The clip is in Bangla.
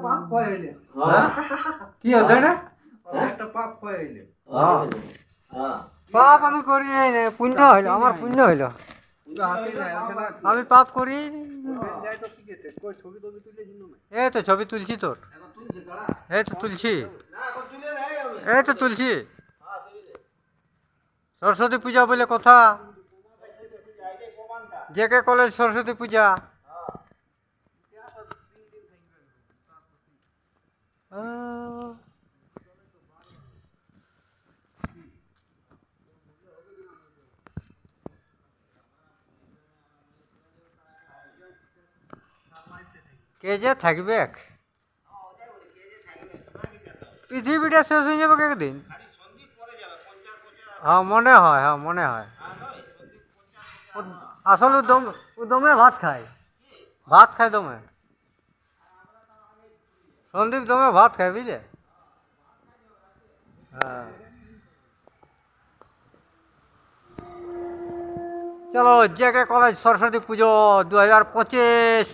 পাপ কইলে কি হতো এটা? একটা পাপ কইলে পাপ আমি করি নাই রে, পুণ্য হইল, আমার পুণ্য হইল। আমি পাপ করি যাই তো শিখেছে কই ছবি টবি তুলে দিন না এই তো ছবি তুলছি তোর, এখন তুলছে কারা এই তো তুলছি, না এখন তুলে নাই আমি এই তো তুলছি। হ্যাঁ তুলে সরস্বতী পূজা বলে কথা, যাইতে প্রমাণটা জেকে কলেজ সরস্বতী পূজা। কে যে থাকবে, পৃথিবীটা শেষ হয়ে যাবে একদিন। হ্যাঁ মনে হয়, হ্যাঁ মনে হয়। আসলে দমে ভাত খায়, ভাত খায় দমে। সন্দীপ দমে ভাত খায় বুঝলে। হ্যাঁ চলো জেকে কলেজ সরস্বতী পুজো 2025।